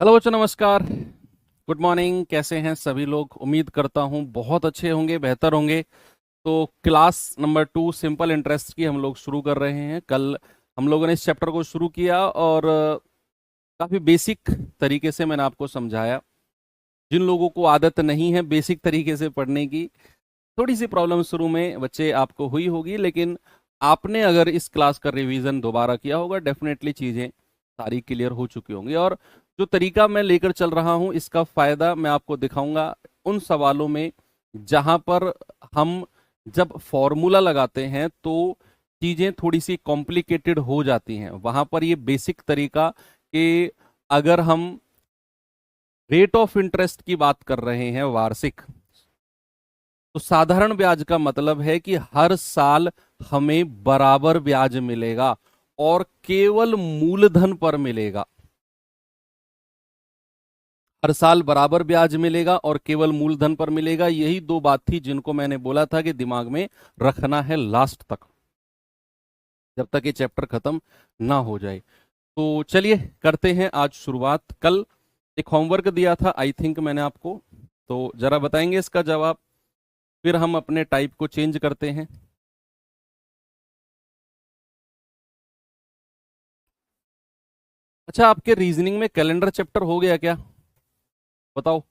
Hello बच्चों, नमस्कार। Good morning. कैसे हैं सभी लोग? उम्मीद करता हूं बहुत अच्छे होंगे, बेहतर होंगे। तो क्लास नंबर 2 सिंपल इंटरेस्ट की हम लोग शुरू कर रहे हैं। कल हम लोगों ने इस चैप्टर को शुरू किया और काफ़ी बेसिक तरीके से मैंने आपको समझाया। जिन लोगों को आदत नहीं है बेसिक तरीके से पढ़ने की, थोड़ी सी प्रॉब्लम शुरू में बच्चे आपको हुई होगी, लेकिन आपने अगर इस क्लास का रिवीजन दोबारा किया होगा, डेफिनेटली चीज़ें सारी क्लियर हो चुकी होंगी। और जो तरीका मैं लेकर चल रहा हूं, इसका फायदा मैं आपको दिखाऊंगा उन सवालों में जहां पर हम जब फॉर्मूला लगाते हैं तो चीजें थोड़ी सी कॉम्प्लिकेटेड हो जाती हैं। वहां पर ये बेसिक तरीका कि अगर हम रेट ऑफ इंटरेस्ट की बात कर रहे हैं, वार्षिक, तो साधारण ब्याज का मतलब है कि हर साल हमें बराबर ब्याज मिलेगा और केवल मूलधन पर मिलेगा। हर साल बराबर ब्याज मिलेगा और केवल मूलधन पर मिलेगा। यही दो बात थी जिनको मैंने बोला था कि दिमाग में रखना है लास्ट तक, जब तक ये चैप्टर खत्म ना हो जाए। तो चलिए करते हैं आज शुरुआत। कल एक होमवर्क दिया था, आई थिंक मैंने आपको, तो जरा बताएंगे इसका जवाब, फिर हम अपने टाइप को चेंज करते हैं। अच्छा, आपके रीजनिंग में कैलेंडर चैप्टर हो गया क्या? बताओ,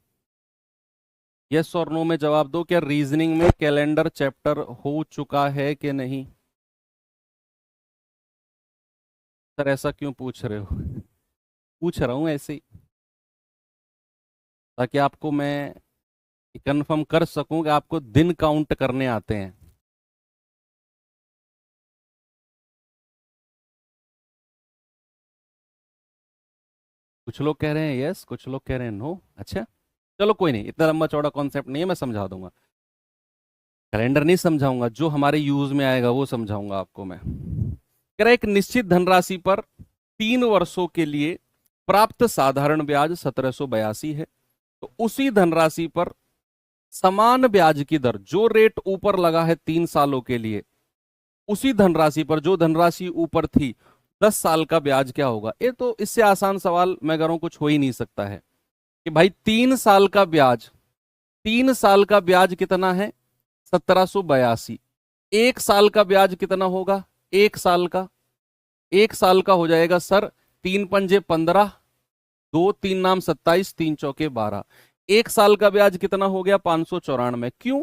यस और नो में जवाब दो। क्या रीजनिंग में कैलेंडर चैप्टर हो चुका है कि नहीं? सर ऐसा क्यों पूछ रहे हो? पूछ रहा हूं ऐसे ही, ताकि आपको मैं कंफर्म कर सकूं कि आपको दिन काउंट करने आते हैं। कुछ लोग कह रहे हैं यस, कुछ लोग कह रहे हैं नो। अच्छा, चलो कोई नहीं, इतना लंबा चौड़ा कॉन्सेप्ट नहीं है, मैं समझा दूंगा। कैलेंडर नहीं समझाऊंगा, जो हमारे यूज में आएगा वो समझाऊंगा आपको मैं। कह रहा है, एक निश्चित धनराशि पर 3 वर्षों के लिए प्राप्त साधारण ब्याज 1782 है। तो उसी धनराशि पर समान ब्याज की दर, जो रेट ऊपर लगा है 3 सालों के लिए, उसी धनराशि पर जो धनराशि ऊपर थी 10 साल का ब्याज क्या होगा? ये तो इससे आसान सवाल मैं कह रहा हूं कुछ हो ही नहीं सकता है कि भाई 3 साल का ब्याज, 3 साल का ब्याज कितना है? 1782। 1 साल का ब्याज कितना होगा? 1 साल का, 1 साल का हो जाएगा सर 3 पंजे 15, 2 3 नाम 27, 3 चौके 12। 1 साल का ब्याज कितना हो गया? 594। क्यों?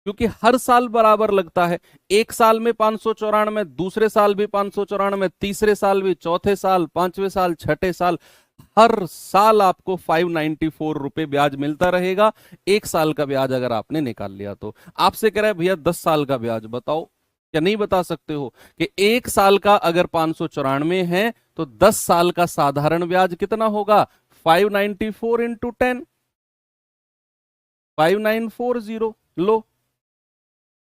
क्योंकि हर साल बराबर लगता है। एक साल में 594, दूसरे साल भी 594, तीसरे साल भी, चौथे साल, पांचवें साल, छठे साल, हर साल आपको 594 रुपए ब्याज मिलता रहेगा। 1 साल का ब्याज अगर आपने निकाल लिया तो आपसे कह रहा है भैया 10 साल का ब्याज बताओ। क्या नहीं बता सकते हो कि 1 साल का अगर 594 है तो 10 साल का साधारण ब्याज कितना होगा? 594 × 10, 5940। लो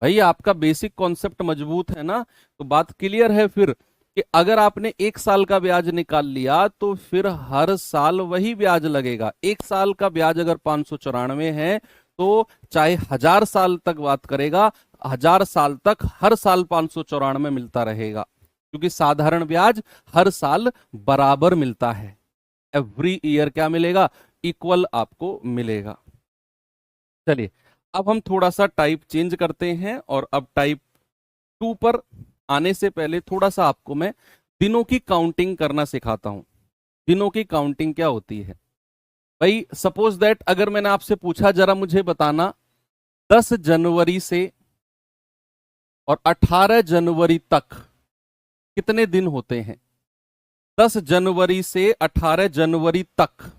भाई, आपका बेसिक कॉन्सेप्ट मजबूत है ना, तो बात क्लियर है फिर कि अगर आपने 1 साल का ब्याज निकाल लिया तो फिर हर साल वही ब्याज लगेगा। 1 साल का ब्याज अगर 594 है तो चाहे 1000 साल तक बात करेगा, 1000 साल तक हर साल 594 मिलता रहेगा, क्योंकि साधारण ब्याज हर साल बराबर मिलता है। एवरी ईयर क्या मिलेगा? इक्वल आपको मिलेगा। चलिए, अब हम थोड़ा सा टाइप चेंज करते हैं और अब टाइप 2 पर आने से पहले थोड़ा सा आपको मैं दिनों की काउंटिंग करना सिखाता हूं। दिनों की काउंटिंग क्या होती है? भाई सपोज दैट अगर मैंने आपसे पूछा जरा मुझे बताना 10 जनवरी से और 18 जनवरी तक कितने दिन होते हैं? 10 जनवरी से 18 जनवरी तक,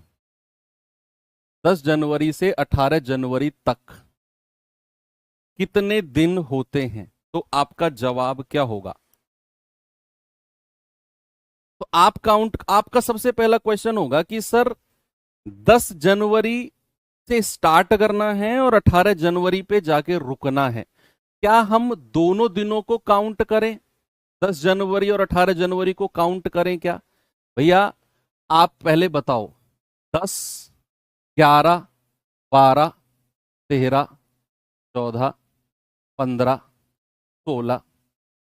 10 जनवरी से 18 जनवरी तक कितने दिन होते हैं? तो आपका जवाब क्या होगा? तो आप काउंट, आपका सबसे पहला क्वेश्चन होगा कि सर 10 जनवरी से स्टार्ट करना है और 18 जनवरी पे जाके रुकना है, क्या हम दोनों दिनों को काउंट करें? 10 जनवरी और 18 जनवरी को काउंट करें क्या? भैया आप पहले बताओ। 10, 11, 12, 13, 14, 15, 16,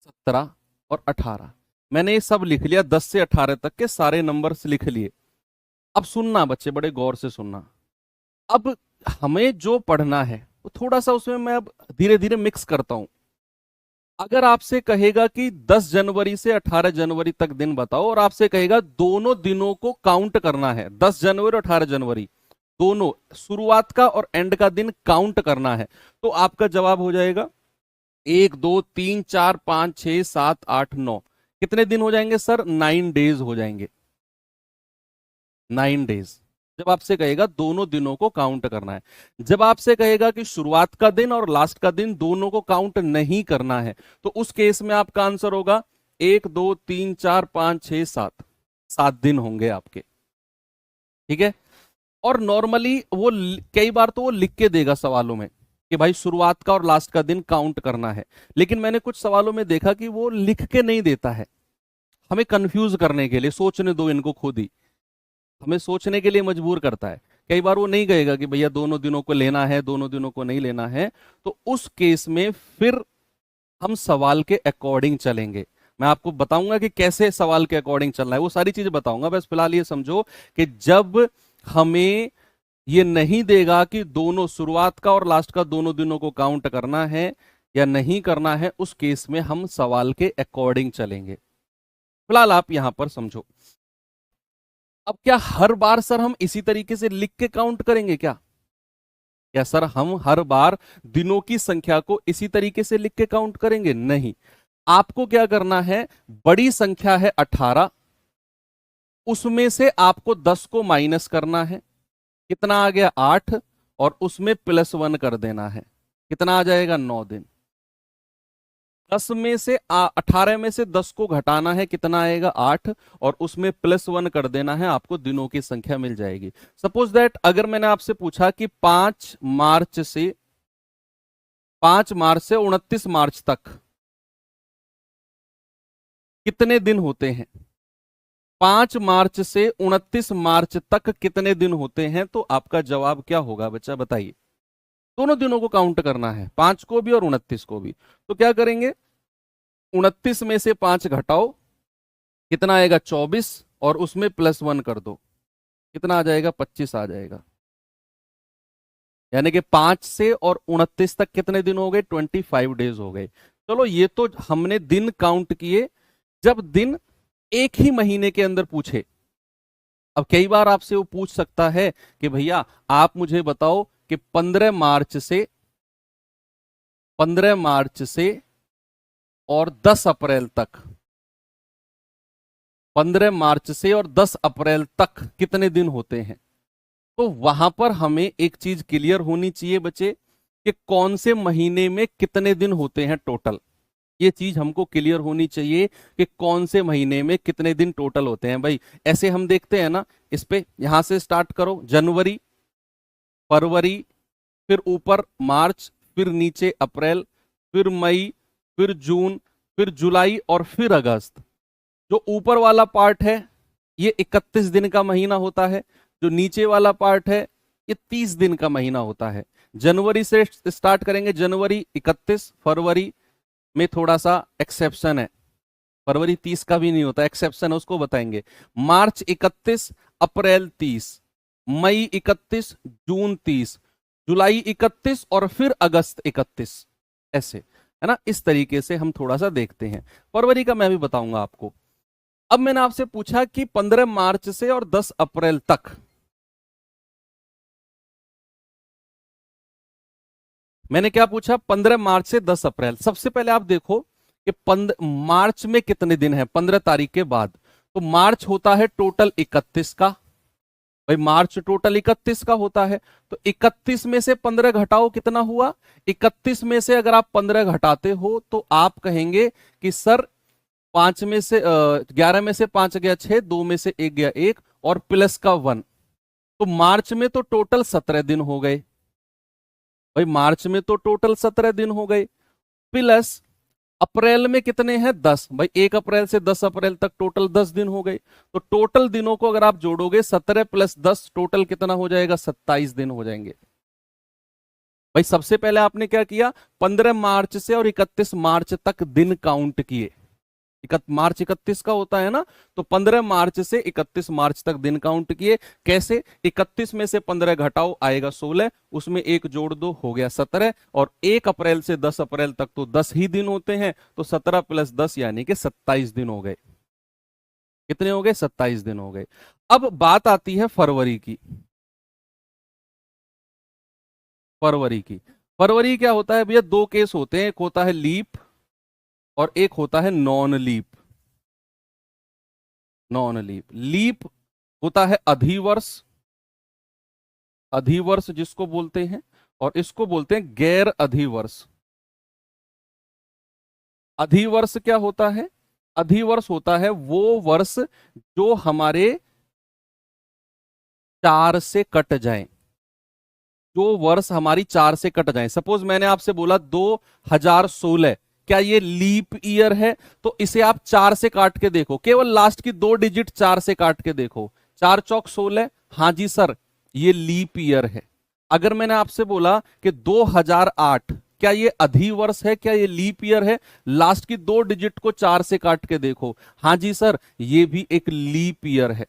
17 और 18। मैंने ये सब लिख लिया, 10 से 18 तक के सारे नंबर्स लिख लिए। अब सुनना बच्चे, बड़े गौर से सुनना। अब हमें जो पढ़ना है वो थोड़ा सा उसमें मैं अब धीरे धीरे मिक्स करता हूं। अगर आपसे कहेगा कि 10 जनवरी से 18 जनवरी तक दिन बताओ, और आपसे कहेगा दोनों दिनों को काउंट करना है, 10 जनवरी और 18 जनवरी दोनों शुरुआत का और एंड का दिन काउंट करना है, तो आपका जवाब हो जाएगा 1 2 3 4 5 6 7 8 9। कितने दिन हो जाएंगे सर? 9 डेज हो जाएंगे, 9 डेज। जब आपसे कहेगा दोनों दिनों को काउंट करना है। जब आपसे कहेगा कि शुरुआत का दिन और लास्ट का दिन दोनों को काउंट नहीं करना है, तो उस केस में आपका आंसर होगा 1 2 3 4 5 6 7, 7 दिन होंगे आपके। ठीक है। और नॉर्मली वो कई बार तो वो लिख के देगा सवालों में कि भाई शुरुआत का और लास्ट का दिन काउंट करना है, लेकिन मैंने कुछ सवालों में देखा कि वो लिख के नहीं देता है, हमें कंफ्यूज करने के लिए, सोचने दो इनको खुद ही, हमें सोचने के लिए मजबूर करता है। कई बार वो नहीं कहेगा कि भैया दोनों दिनों को लेना है, दोनों दिनों को नहीं लेना है, तो उस केस में फिर हम सवाल के अकॉर्डिंग चलेंगे। मैं आपको बताऊंगा कि कैसे सवाल के अकॉर्डिंग चलना है, वो सारी चीजें बताऊंगा। बस फिलहाल ये समझो कि जब हमें ये नहीं देगा कि दोनों शुरुआत का और लास्ट का दोनों दिनों को काउंट करना है या नहीं करना है, उस केस में हम सवाल के अकॉर्डिंग चलेंगे। फिलहाल आप यहां पर समझो। अब क्या हर बार सर हम इसी तरीके से लिख के काउंट करेंगे क्या? क्या सर हम हर बार दिनों की संख्या को इसी तरीके से लिख के काउंट करेंगे? नहीं। आपको क्या करना है, बड़ी संख्या है 18, उसमें से आपको 10 को माइनस करना है, कितना आ गया 8, और उसमें +1 कर देना है, कितना आ जाएगा 9 दिन। 18 में से 10 को घटाना है, कितना आएगा 8, और उसमें +1 कर देना है, आपको दिनों की संख्या मिल जाएगी। सपोज दैट अगर मैंने आपसे पूछा कि 5 मार्च से 29 मार्च तक कितने दिन होते हैं, 5 मार्च से 29 मार्च तक कितने दिन होते हैं, तो आपका जवाब क्या होगा बच्चा, बताइए। दोनों दिनों को काउंट करना है, 5 को भी और 29 को भी। तो क्या करेंगे, 29 में से 5 घटाओ, कितना आएगा 24, और उसमें +1 कर दो, कितना आ जाएगा 25 आ जाएगा। यानी कि 5 से और 29 तक कितने दिन हो गए, 25 डेज हो गए। चलो ये तो हमने दिन काउंट किए। जब दिन एक ही महीने के अंदर पूछे, अब कई बार आपसे वो पूछ सकता है कि भैया आप मुझे बताओ कि 15 मार्च से और 10 अप्रैल तक, 15 मार्च से और 10 अप्रैल तक कितने दिन होते हैं। तो वहां पर हमें एक चीज क्लियर होनी चाहिए बच्चे कि कौन से महीने में कितने दिन होते हैं टोटल। ये चीज हमको क्लियर होनी चाहिए कि कौन से महीने में कितने दिन टोटल होते हैं। भाई ऐसे हम देखते हैं ना, इस पे यहां से स्टार्ट करो, जनवरी, फरवरी, फिर ऊपर मार्च, फिर नीचे अप्रैल, फिर मई, फिर जून, फिर जुलाई, और फिर अगस्त। जो ऊपर वाला पार्ट है ये 31 दिन का महीना होता है, जो नीचे वाला पार्ट है ये 30 दिन का महीना होता है। जनवरी से स्टार्ट करेंगे, जनवरी 31, फरवरी में थोड़ा सा एक्सेप्शन है, फरवरी 30 का भी नहीं होता, एक्सेप्शन है, उसको बताएंगे। मार्च 31, अप्रैल 30, मई 31, जून 30, जुलाई 31, और फिर अगस्त 31, ऐसे है ना। इस तरीके से हम थोड़ा सा देखते हैं। फरवरी का मैं भी बताऊंगा आपको। अब मैंने आपसे पूछा कि 15 मार्च से और 10 अप्रैल तक, मैंने क्या पूछा, 15 मार्च से 10 अप्रैल। सबसे पहले आप देखो कि मार्च में कितने दिन है 15 तारीख के बाद। तो मार्च होता है टोटल 31 का, भाई मार्च टोटल 31 का होता है। तो 31 में से 15 घटाओ, कितना हुआ, 31 में से अगर आप 15 घटाते हो तो आप कहेंगे कि सर 5 में से 11 में से 5 गया 6, 2 में से 1 गया 1, और प्लस का 1। तो मार्च में तो टोटल 17 दिन हो गए, भाई मार्च में तो टोटल 17 दिन हो गए। प्लस अप्रैल में कितने हैं 10, भाई 1 अप्रैल से 10 अप्रैल तक टोटल 10 दिन हो गए। तो टोटल दिनों को अगर आप जोड़ोगे 17 + 10 टोटल कितना हो जाएगा, 27 दिन हो जाएंगे। भाई सबसे पहले आपने क्या किया, 15 मार्च से और 31 मार्च तक दिन काउंट किए, मार्च 31 का होता है ना, तो 15 मार्च से 31 मार्च तक दिन काउंट किए। कैसे? 31 में से 15 घटाओ, आएगा 16, उसमें एक जोड़ दो, हो गया 17, और 1 अप्रैल से 10 अप्रैल तक तो 10 ही दिन होते हैं, तो 17 प्लस 10 यानी कि 27 दिन हो गए। कितने हो गए? 27 दिन हो गए। अब बात आती है फरवरी की। फरवरी की, फरवरी क्या होता है भैया? दो केस होते हैं, एक होता है लीप और एक होता है non leap. Non leap, leap होता है अधिवर्ष, अधिवर्ष जिसको बोलते हैं, और इसको बोलते हैं गैर अधिवर्ष। अधिवर्ष क्या होता है? अधिवर्ष होता है वो वर्ष जो हमारे 4 से कट जाए, जो वर्ष हमारी 4 से कट जाए। सपोज मैंने आपसे बोला 2016, क्या ये लीप ईयर है? तो इसे आप 4 से काट के देखो, केवल लास्ट की 2 डिजिट 4 से काट के देखो, 4 चौक 16, हाँ जी सर ये लीप ईयर है। अगर मैंने आपसे बोला कि 2008, क्या ये अधिवर्ष है? क्या ये लीप ईयर है? लास्ट की 2 डिजिट को 4 से काट के देखो, हाँ जी सर ये भी एक लीप ईयर है।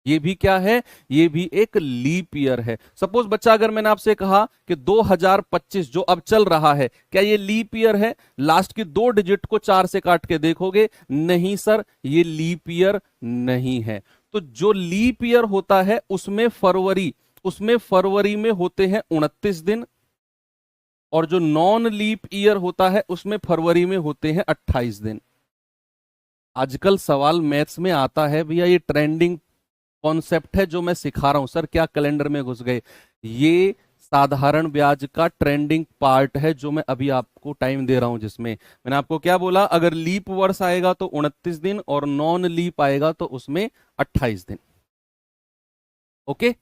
ये भी क्या है? ये भी एक लीप ईयर है। सपोज बच्चा, अगर मैंने आपसे कहा कि 2025 जो अब चल रहा है, क्या ये लीप ईयर है? लास्ट की 2 डिजिट को 4 से काट के देखोगे, नहीं सर ये लीप ईयर नहीं है। तो जो लीप ईयर होता है उसमें फरवरी में होते हैं 29 दिन, और जो नॉन लीप ईयर होता है उसमें फरवरी में होते हैं 28 दिन। आजकल सवाल मैथ्स में आता है भैया, ये ट्रेंडिंग कॉन्सेप्ट है जो मैं सिखा रहा हूं सर, क्या कैलेंडर में घुस गए? ये साधारण ब्याज का ट्रेंडिंग पार्ट है जो मैं अभी आपको टाइम दे रहा हूं, जिसमें मैंने आपको क्या बोला, अगर लीप वर्ष आएगा तो 29 दिन और नॉन लीप आएगा तो उसमें 28 दिन। ओके,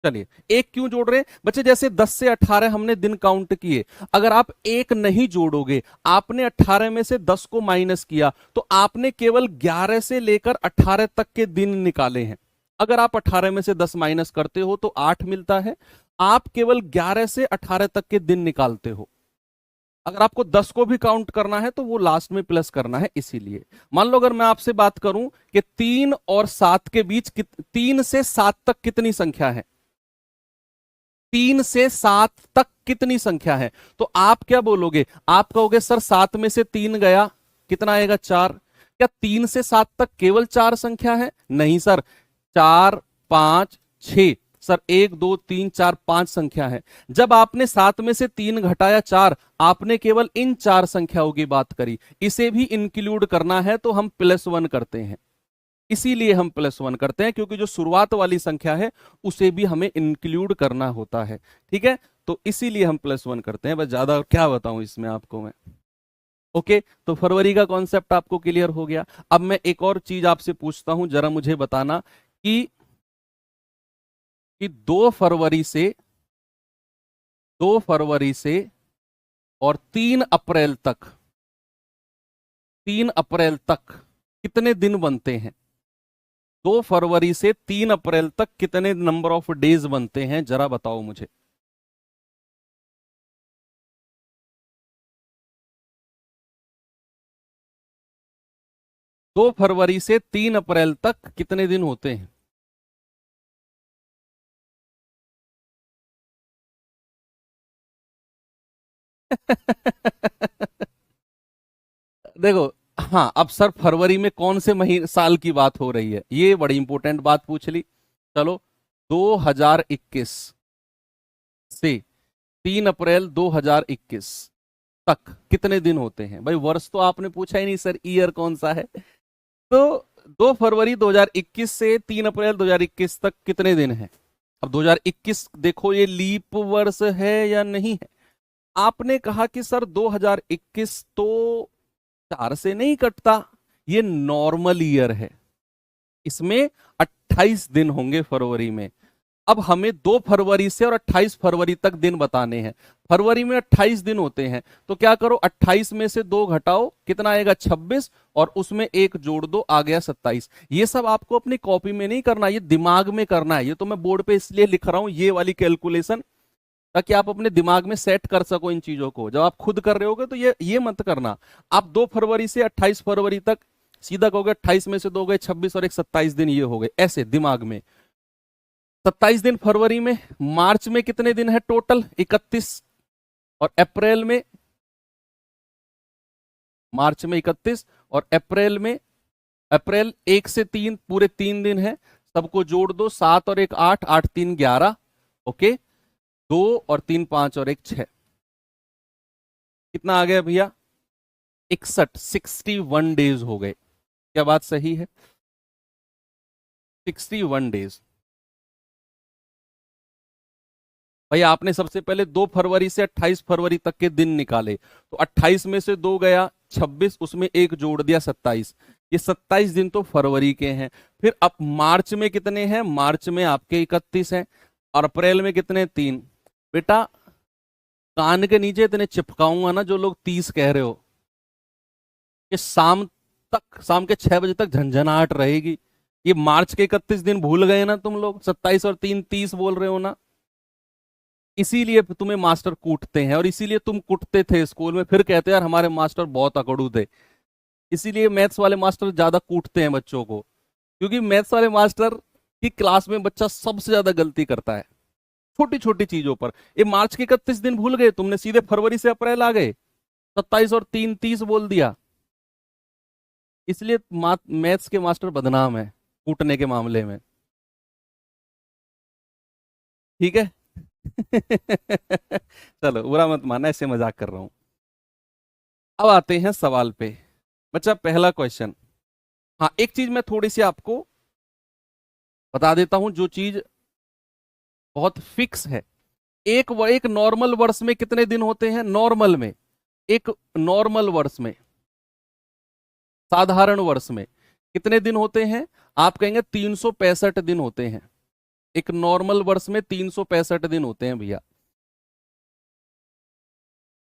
चलिए एक क्यों जोड़ रहे हैं बच्चे? जैसे 10 से 18 हमने दिन काउंट किए, अगर आप एक नहीं जोड़ोगे, आपने 18 में से 10 को माइनस किया, तो आपने केवल 11 से लेकर 18 तक के दिन निकाले हैं। अगर आप 18 में से 10 माइनस करते हो तो 8 मिलता है, आप केवल 11 से 18 तक के दिन निकालते हो। अगर आपको 10 को भी काउंट करना है तो वो लास्ट में प्लस करना है। इसीलिए मान लो अगर मैं आपसे बात करूं कि 3 और 7 के बीच 3 से 7 तक कितनी संख्या है, 3 से 7 तक कितनी संख्या है, तो आप क्या बोलोगे? आप कहोगे सर 7 में से 3 गया, कितना आएगा? 4। क्या 3 से 7 तक केवल 4 संख्या है? नहीं सर, 4 5 6, सर 1 2 3 4 5 संख्या है। जब आपने 7 में से 3 घटाया 4, आपने केवल इन 4 संख्याओं की बात करी। इसे भी इंक्लूड करना है तो हम +1 करते हैं, इसीलिए हम +1 करते हैं, क्योंकि जो शुरुआत वाली संख्या है उसे भी हमें इंक्लूड करना होता है। ठीक है, तो इसीलिए हम +1 करते हैं। बस ज्यादा क्या बताऊं इसमें आपको मैं। ओके, तो फरवरी का कॉन्सेप्ट आपको क्लियर हो गया। अब मैं एक और चीज आपसे पूछता हूं, जरा मुझे बताना कि 2 फरवरी से और 3 अप्रैल तक कितने दिन बनते हैं? 2 फरवरी से 3 अप्रैल तक कितने नंबर ऑफ डेज बनते हैं, जरा बताओ मुझे। दो फरवरी से 3 अप्रैल तक कितने दिन होते हैं? देखो, हाँ अब सर फरवरी में कौन से महीने साल की बात हो रही है, ये बड़ी इंपॉर्टेंट बात पूछ ली। चलो, 2021 से 3 अप्रैल 2021 तक कितने दिन होते हैं? भाई वर्ष तो आपने पूछा ही नहीं सर, ईयर कौन सा है। तो 2 फरवरी 2021 से 3 अप्रैल 2021 तक कितने दिन हैं? अब 2021 देखो, ये लीप वर्ष है या नहीं है? आपने कहा कि सर 2021 तो 4 से नहीं कटता, ये नॉर्मल ईयर है, इसमें 28 दिन होंगे फरवरी में। अब हमें 2 फरवरी से और 28 फरवरी तक दिन बताने हैं। फरवरी में 28 दिन होते हैं, तो क्या करो, 28 में से 2 घटाओ, कितना आएगा? 26, और उसमें 1 जोड़ दो, आ गया 27। ये सब आपको अपनी कॉपी में नहीं करना, ये दिमाग में करना है। ये तो मैं बोर्ड पे इसलिए लिख रहा हूं, ये वाली कैलकुलेशन ताकि आप अपने दिमाग में सेट कर सको इन चीजों को। जब आप खुद कर रहे होगे तो ये मत करना। आप 2 फरवरी से 28 फरवरी तक सीधा कहोगे 28 में से 2 गए 26 और एक 27 दिन ये हो गए, ऐसे दिमाग में। 27 दिन फरवरी में, मार्च में कितने दिन है टोटल 31, और अप्रैल में, मार्च में 31 और अप्रैल में, अप्रैल 1 से 3 पूरे 3 दिन है, सबको जोड़ दो, 7 और 1 8, 8 3 11, ओके, 2 और 3 5 और 1 6, कितना आ गया भैया 61, 61 डेज हो गए। क्या बात सही है? 61 डेज। भाई आपने सबसे पहले 2 फरवरी से 28 फरवरी तक के दिन निकाले, तो 28 में से 2 गया 26, उसमें एक जोड़ दिया 27, ये 27 दिन तो फरवरी के हैं। फिर अब मार्च में कितने हैं? मार्च में आपके 31 हैं, और अप्रैल में कितने? 3। बेटा कान के नीचे इतने चिपकाऊंगा ना जो लोग 30 कह रहे हो, कि शाम तक, शाम के 6 बजे तक झंझनाहट रहेगी। ये मार्च के 31 दिन भूल गए ना तुम लोग, 27 और 3 30 बोल रहे हो ना। इसीलिए तुम्हें मास्टर कूटते हैं, और इसीलिए तुम कुटते थे स्कूल में, फिर कहते यार हमारे मास्टर बहुत अकड़ू थे। इसीलिए मैथ्स वाले मास्टर ज्यादा कूटते हैं बच्चों को, क्योंकि मैथ्स वाले मास्टर की क्लास में बच्चा सबसे ज्यादा गलती करता है छोटी छोटी चीजों पर। ये मार्च के 31 दिन भूल गए तुमने, सीधे फरवरी से अप्रैल आ गए, 27 और 3 30 बोल दिया। इसलिए मैथ्स के मास्टर बदनाम है कूटने के मामले में, ठीक है। चलो बुरा मत मानना, ऐसे मजाक कर रहा हूं। अब आते हैं सवाल पे। बच्चा पहला क्वेश्चन, हाँ एक चीज मैं थोड़ी सी आपको बता देता हूं, जो चीज बहुत फिक्स है। एक नॉर्मल वर्ष में कितने दिन होते हैं? नॉर्मल में, एक नॉर्मल वर्ष में, साधारण वर्ष में कितने दिन होते हैं? आप कहेंगे 365 दिन होते हैं। एक नॉर्मल वर्ष में 365 दिन होते हैं भैया,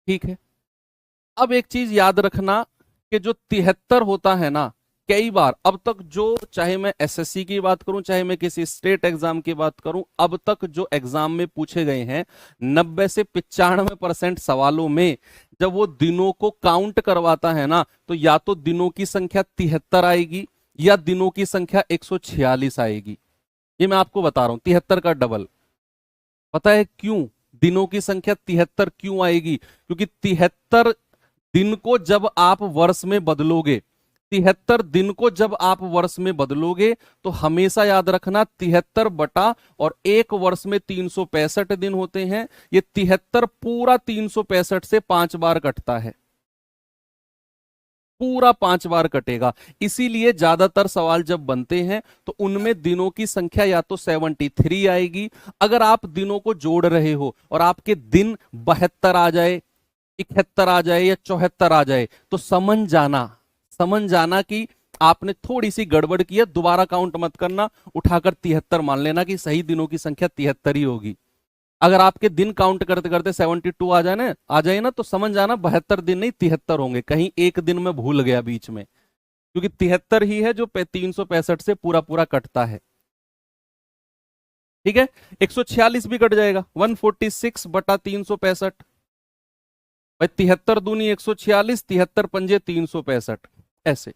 ठीक है। अब एक चीज याद रखना कि जो 73 होता है ना, कई बार अब तक जो, चाहे मैं एसएससी की बात करूं चाहे मैं किसी स्टेट एग्जाम की बात करूं, अब तक जो एग्जाम में पूछे गए हैं 90 से 95% सवालों में जब वो दिनों को काउंट करवाता है ना, तो या तो दिनों की संख्या 73 आएगी या दिनों की संख्या 146 आएगी। ये मैं आपको बता रहा हूं, 73 का डबल। पता है क्यों दिनों की संख्या 73 क्यों आएगी? क्योंकि 73 दिन को जब आप वर्ष में बदलोगे, 73 दिन को जब आप वर्ष में बदलोगे, तो हमेशा याद रखना 73 बटा, और एक वर्ष में 365 दिन होते हैं, ये 73 पूरा 365 से 5 बार कटता है, पूरा 5 बार कटेगा। इसीलिए ज्यादातर सवाल जब बनते हैं तो उनमें दिनों की संख्या या तो 73 आएगी, अगर आप दिनों को जोड़ रहे हो और आपके दिन 72 आ जाए, 71 आ जाए या 74 आ जाए, तो समझ जाना कि आपने थोड़ी सी गड़बड़ की है। दोबारा काउंट मत करना, उठाकर 73 मान लेना कि सही दिनों की संख्या 73 ही होगी। अगर आपके दिन काउंट करते करते 72 आ जाए ना, तो समझ जाना 72 दिन नहीं 73 होंगे, कहीं एक दिन में भूल गया बीच में, क्योंकि 73 ही है जो 365 से पूरा पूरा कटता है, ठीक है। 146 भी कट जाएगा, 146 बटा 365, भाई 73 दूनी 146, 73 पंजे 365, ऐसे।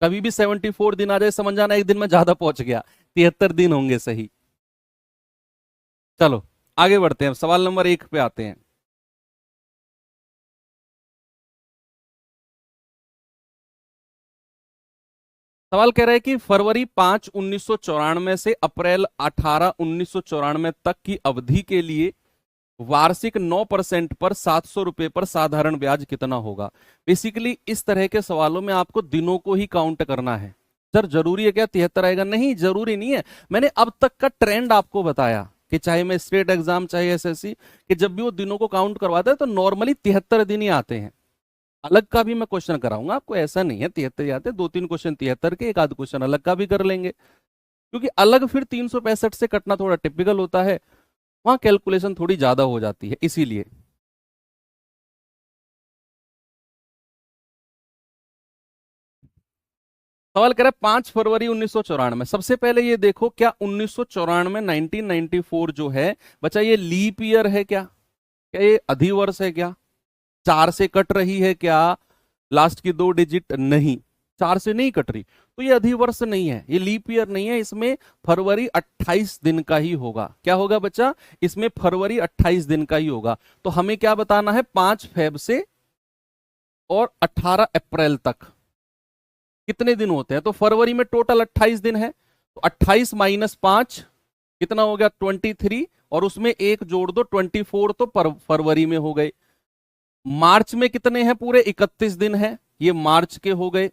कभी भी 74 दिन आ जाए समझ जाना एक दिन में ज्यादा पहुंच गया, 73 दिन होंगे सही। चलो आगे बढ़ते हैं, सवाल नंबर 1 पे आते हैं। सवाल कह रहा है कि फरवरी 5 1994 से अप्रैल 18 1994 तक की अवधि के लिए वार्षिक 9% पर 700 रुपए पर साधारण ब्याज कितना होगा। बेसिकली इस तरह के सवालों में आपको दिनों को ही काउंट करना है। सर जरूरी है क्या 73 आएगा? नहीं जरूरी नहीं है। मैंने अब तक का ट्रेंड आपको बताया कि चाहे मैं स्टेट एग्जाम चाहे एसएससी, कि जब भी वो दिनों को काउंट करवाता है तो नॉर्मली 73 दिन ही आते हैं। अलग का भी मैं क्वेश्चन कराऊंगा आपको, ऐसा नहीं है 73 आते, 2-3 क्वेश्चन 73 के, एक आध क्वेश्चन अलग का भी कर लेंगे, क्योंकि अलग फिर 365 से कटना थोड़ा टिपिकल होता है, वहां कैलकुलेशन थोड़ी ज्यादा हो जाती है, इसीलिए। सवाल कह रहा है 5 फरवरी 1994। सबसे पहले ये देखो, क्या 1994 1994 जो है बच्चा, ये लीप ईयर है क्या? क्या ये अधिवर्ष है क्या? 4 से कट रही है क्या? लास्ट की 2 डिजिट नहीं, 4 से नहीं कट रही, तो ये अधिवर्ष नहीं है, ये लीप ईयर नहीं है। इसमें फरवरी 28 दिन का ही होगा। क्या होगा बच्चा? इसमें फरवरी 28 दिन का ही होगा। तो हमें क्या बताना है? 5 फेब से और 18 अप्रैल तक कितने दिन होते हैं? तो फरवरी में टोटल 28 दिन है, तो 28 माइनस 5 कितना हो गया? 23, और उसमें एक जोड़ दो 24, तो फरवरी में हो गए। मार्च में कितने हैं? पूरे 31 दिन है, ये मार्च के हो गए।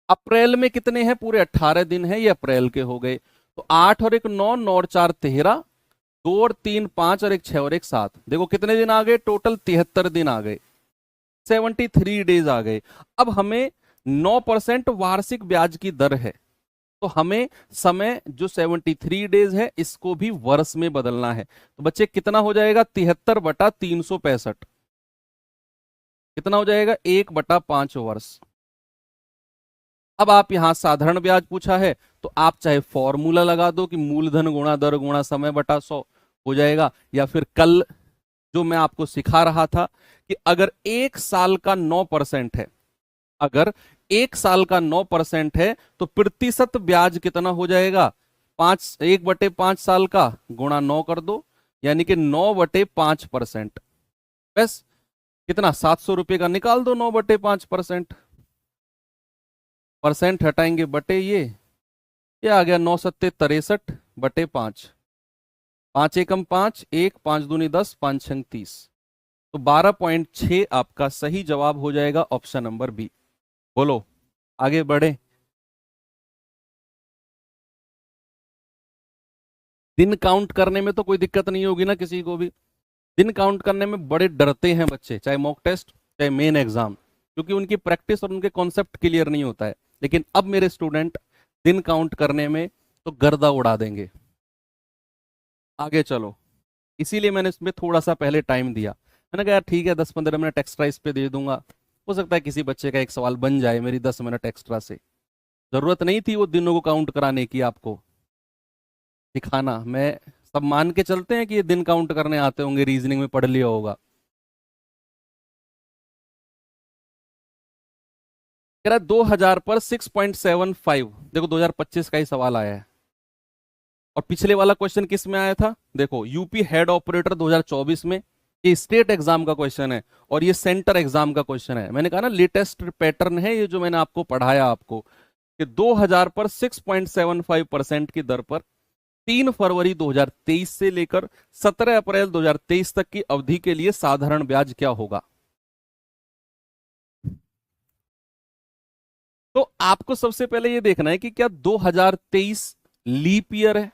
अप्रैल में कितने हैं? पूरे 18 दिन है, ये अप्रैल के हो गए। तो 8 और 1 9, 9 और 4 13, 2 और 3 5 और 1 6 और 1 7। देखो कितने दिन आ गए? टोटल 73 दिन आ गए, 73 डेज आ गए। अब हमें 9% वार्षिक ब्याज की दर है, तो हमें समय जो 73 डेज है इसको भी वर्ष में बदलना है। तो बच्चे कितना हो जाएगा? 73/365। कितना हो जाएगा? 1/5 वर्ष। अब आप यहां साधारण ब्याज पूछा है, तो आप चाहे फॉर्मूला लगा दो कि मूलधन गुणा दर गुणा समय बटा 100 हो जाएगा, या फिर कल जो मैं आपको सिखा रहा था कि अगर 1 साल का 9% है, अगर 1 साल का 9% है, तो प्रतिशत ब्याज कितना हो जाएगा? 1/5 साल का गुणा 9 कर दो, यानी कि 9/5%। बस कितना? 700 रुपए का निकाल दो 9/5%। परसेंट हटाएंगे बटे ये आ गया 9×7=63/5। 5 एकम 5, 1 5 दूनी 10, 5 छंग 30। तो 12.6 आपका सही जवाब हो जाएगा, ऑप्शन नंबर बी। बोलो आगे बढ़े। दिन काउंट करने में तो कोई दिक्कत नहीं होगी ना किसी को भी। दिन काउंट करने में बड़े डरते हैं बच्चे, चाहे मॉक टेस्ट चाहे मेन एग्जाम, क्योंकि उनकी प्रैक्टिस और उनके कॉन्सेप्ट क्लियर नहीं होता है। लेकिन अब मेरे स्टूडेंट दिन काउंट करने में तो गर्दा उड़ा देंगे। आगे चलो, इसीलिए मैंने इसमें थोड़ा सा पहले टाइम दिया। मैंने कहा यार ठीक है 10-15 मिनट एक्स्ट्रा इस पे दे दूंगा, हो सकता है किसी बच्चे का एक सवाल बन जाए मेरी 10 मिनट एक्स्ट्रा से। जरूरत नहीं थी वो दिनों को काउंट कराने की, आपको दिखाना। मैं सब मान के चलते हैं कि ये दिन काउंट करने आते होंगे, रीजनिंग में पढ़ लिया होगा। कह रहा है 2000 पर 6.75। देखो 2025 का ही सवाल आया है, और पिछले वाला क्वेश्चन किस में आया था? देखो यूपी हेड ऑपरेटर 2024 में, ये स्टेट एग्जाम का क्वेश्चन है और ये सेंटर एग्जाम का क्वेश्चन है। मैंने कहा ना लेटेस्ट पैटर्न है ये जो मैंने आपको पढ़ाया आपको, कि 2000 पर 6.75% की दर पर 3 फरवरी 2023 से लेकर 17 अप्रैल 2023 तक की अवधि के लिए साधारण ब्याज क्या होगा। तो आपको सबसे पहले ये देखना है कि क्या 2023 लीप ईयर है?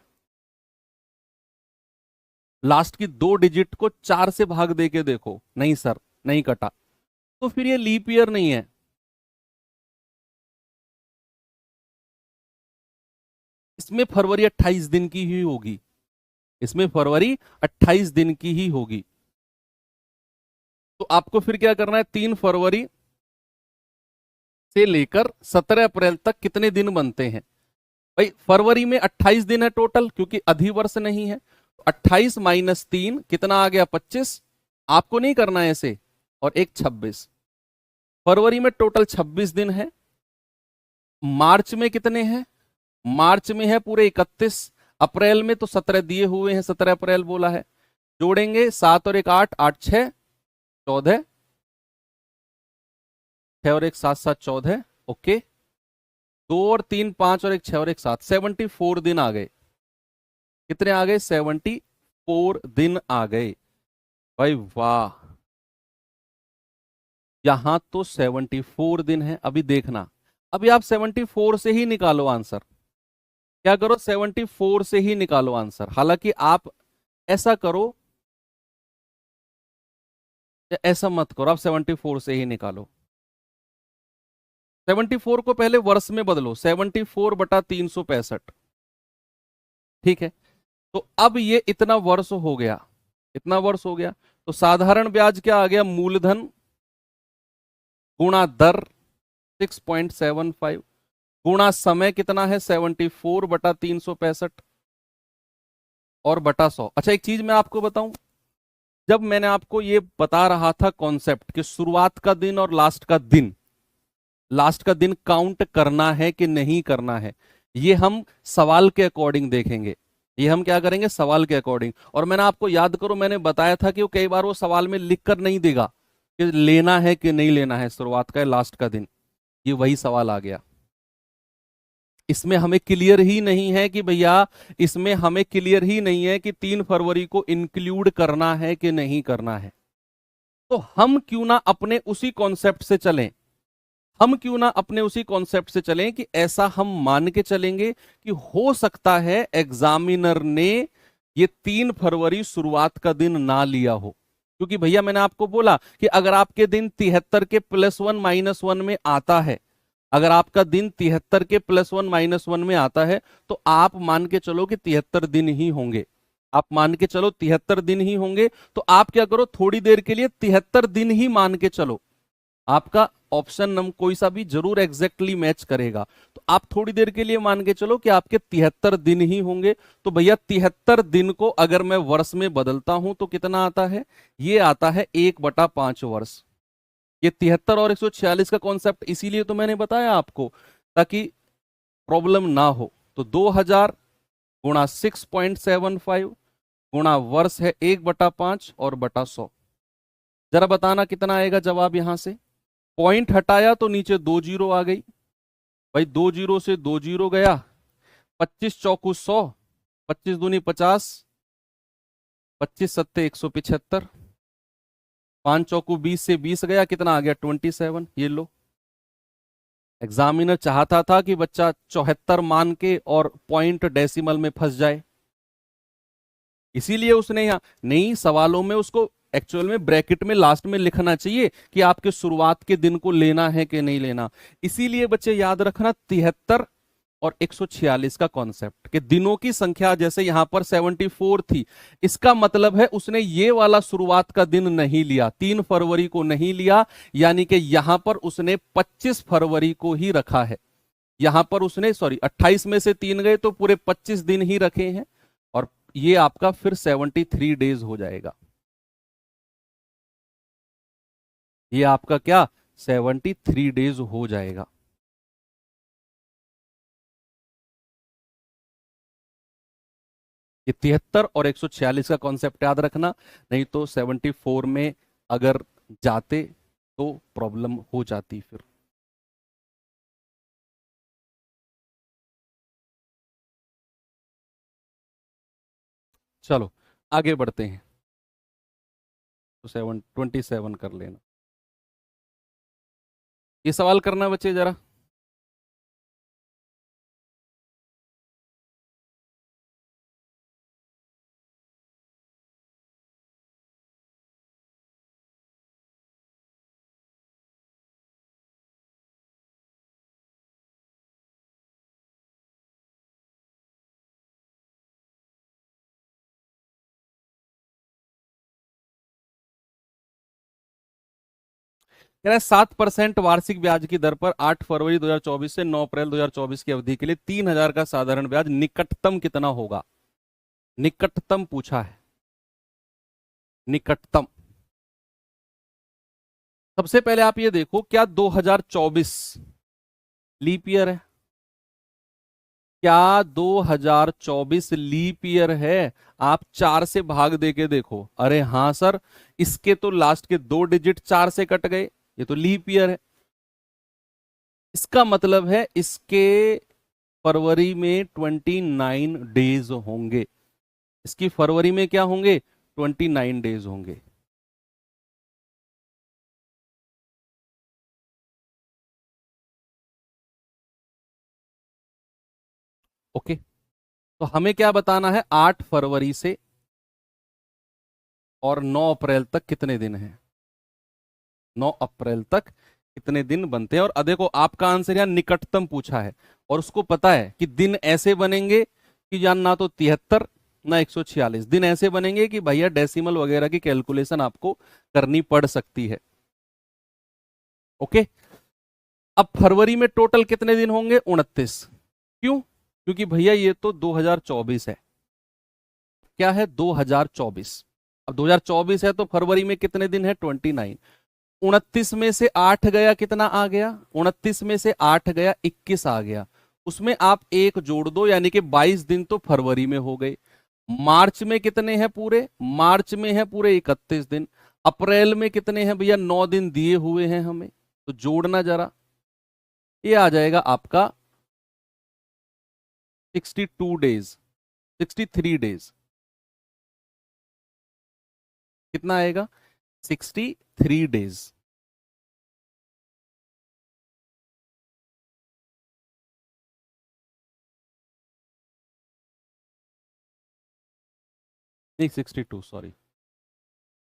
लास्ट की 2 डिजिट को 4 से भाग दे के देखो, नहीं सर नहीं कटा, तो फिर ये लीप ईयर नहीं है। इसमें फरवरी 28 दिन की ही होगी, इसमें फरवरी 28 दिन की ही होगी। तो आपको फिर क्या करना है? 3 फरवरी से लेकर 17 अप्रैल तक कितने दिन बनते हैं? भाई फरवरी में 28 दिन है टोटल, क्योंकि अधिवर्ष नहीं है। 28 माइनस 3 कितना आ गया? 25। आपको नहीं करना है ऐसे, और एक 26। फरवरी में टोटल 26 दिन है। मार्च में कितने हैं? मार्च में है पूरे 31। अप्रैल में तो 17 दिए हुए हैं, 17 अप्रैल बोला है। जोड़ेंगे 7 और 1 8, 8 6 14, 6 और 1 7 7 14। ओके, 2 और 3 5 और 1 6 और 1 7, 74 दिन आ गए। कितने आ गए? 74 दिन आ गए। भाई वाह, यहां तो 74 दिन है। अभी देखना, अभी आप 74 से ही निकालो आंसर। क्या करो? 74 से ही निकालो आंसर। हालांकि आप ऐसा करो या ऐसा मत करो, आप 74 से ही निकालो। 74 को पहले वर्ष में बदलो, 74/365। ठीक है, तो अब ये इतना वर्ष हो गया, इतना वर्ष हो गया। तो साधारण ब्याज क्या आ गया? मूलधन गुणा दर 6.75। गुणा समय कितना है 74 बटा 365 और बटा 100। अच्छा एक चीज मैं आपको बताऊं, जब मैंने आपको ये बता रहा था कॉन्सेप्ट कि शुरुआत का दिन और लास्ट का दिन काउंट करना है कि नहीं करना है, ये हम सवाल के अकॉर्डिंग देखेंगे। ये हम क्या करेंगे, सवाल के अकॉर्डिंग। और मैंने आपको याद करो, मैंने बताया था कि वो कई बार वो सवाल में लिख कर नहीं देगा कि लेना है कि नहीं लेना है शुरुआत का या लास्ट का दिन। ये वही सवाल आ गया। इसमें हमें क्लियर ही नहीं है कि भैया, इसमें हमें क्लियर ही नहीं है कि 3 फरवरी को इंक्लूड करना है कि नहीं करना है। तो हम क्यों ना अपने उसी कॉन्सेप्ट से चलें, हम क्यों ना अपने उसी कॉन्सेप्ट से चलें कि ऐसा हम मान के चलेंगे कि हो सकता है एग्जामिनर ने ये 3 फरवरी शुरुआत का दिन ना लिया हो। क्योंकि भैया मैंने आपको बोला कि अगर आपके दिन 73 के +1 -1 में आता है, अगर आपका दिन 73 के +1 -1 में आता है, तो आप मान के चलो कि 73 दिन ही होंगे। आप मान के चलो 73 दिन ही होंगे। तो आप क्या करो, थोड़ी देर के लिए 73 दिन ही मान के चलो। आपका ऑप्शन नंबर कोई सा भी जरूर एग्जैक्टली मैच करेगा। तो आप थोड़ी देर के लिए मान के चलो कि आपके 73 दिन ही होंगे। तो भैया 73 दिन को अगर मैं वर्ष में बदलता हूं तो कितना आता है, ये आता है 1/5 वर्ष। ये 73 और 146 का कॉन्सेप्ट इसीलिए तो मैंने बताया आपको, ताकि प्रॉब्लम ना हो। तो 2000 गुणा 6.75 गुणा वर्ष है 1/5 और बटा 100। जरा बताना कितना आएगा जवाब। यहां से पॉइंट हटाया तो नीचे 2 जीरो आ गई। भाई 2 जीरो से 2 जीरो गया, 25 चौकू 100, 25 दूनी 50, 25 सत्ते 175, 5 चौकू 20 से 20 गया, कितना आ गया 27। ये लो, एग्जामिनर चाहता था कि बच्चा 74 मान के और पॉइंट डेसिमल में फंस जाए, इसीलिए उसने यहां नहीं, सवालों में उसको एक्चुअल में ब्रैकेट में लास्ट में लिखना चाहिए कि आपके शुरुआत के दिन को लेना है कि नहीं लेना। इसीलिए बच्चे याद रखना 73 और 146 का कॉन्सेप्ट कि दिनों की संख्या, जैसे यहां पर 74 थी, इसका मतलब है उसने ये वाला शुरुआत का दिन नहीं लिया, 3 फरवरी को नहीं लिया, यानी कि यहां पर उसने 25 फरवरी को ही रखा है। यहां पर उसने 28 में से 3 गए तो पूरे 25 दिन ही रखे हैं, और ये आपका फिर 73 डेज हो जाएगा। ये आपका क्या 73 डेज हो जाएगा। ये 73 और 146 का कॉन्सेप्ट याद रखना, नहीं तो 74 में अगर जाते तो प्रॉब्लम हो जाती फिर। चलो आगे बढ़ते हैं। तो 27 कर लेना। ये सवाल करना बच्चे जरा। कह रहा है 7% वार्षिक ब्याज की दर पर 8 फरवरी 2024 से 9 अप्रैल 2024 की अवधि के लिए 3000 का साधारण ब्याज निकटतम कितना होगा। निकटतम पूछा है, निकटतम। सबसे पहले आप ये देखो, क्या 2024 लीप ईयर है? क्या 2024 लीप ईयर है? आप 4 से भाग दे के देखो। अरे हाँ सर, इसके तो लास्ट के 2 डिजिट 4 से कट गए, ये तो लीप ईयर है। इसका मतलब है इसके फरवरी में 29 डेज होंगे। इसकी फरवरी में क्या होंगे, 29 डेज होंगे। ओके, तो हमें क्या बताना है, 8 फरवरी से और 9 अप्रैल तक कितने दिन हैं। 9 अप्रैल तक कितने दिन बनते हैं। और देखो आपका आंसर यहाँ निकटतम पूछा है, और उसको पता है कि दिन ऐसे बनेंगे कि यार ना तो 73 ना 146, दिन ऐसे बनेंगे कि भैया डेसिमल वगैरह की कैलकुलेशन आपको करनी पड़ सकती है। ओके, अब फरवरी में टोटल कितने दिन होंगे? 29। क्यों? क्योंकि भैया ये तो 2024 है। क्या है? 2024। अब 2024 है तो फरवरी में कितने दिन है? 29। 29 में से 8 गया, कितना आ गया? 29 में से 8 गया, 21 आ गया। उसमें आप एक जोड़ दो, यानी कि 22 दिन तो फरवरी में हो गए। मार्च में कितने हैं पूरे? मार्च में है पूरे 31 दिन। अप्रैल में कितने हैं भैया? 9 दिन दिए हुए हैं हमें, तो जोड़ना जरा। ये आ जाएगा आपका 62 डेज, 63 डेज। कितना आएगा? 63 डेज। नहीं 62, सॉरी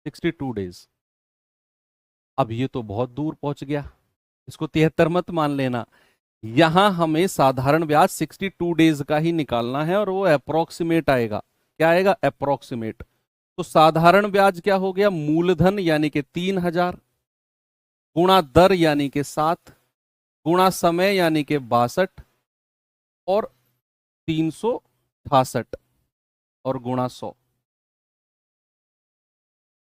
62 डेज। अब ये तो बहुत दूर पहुंच गया, इसको 73 मत मान लेना। यहां हमें साधारण ब्याज 62 डेज का ही निकालना है और वो अप्रोक्सीमेट आएगा। क्या आएगा? अप्रोक्सीमेट। तो साधारण ब्याज क्या हो गया? मूलधन यानी कि 3000 गुणा दर यानी कि 7 गुणा समय यानी कि 62 और 366 और गुणा 100।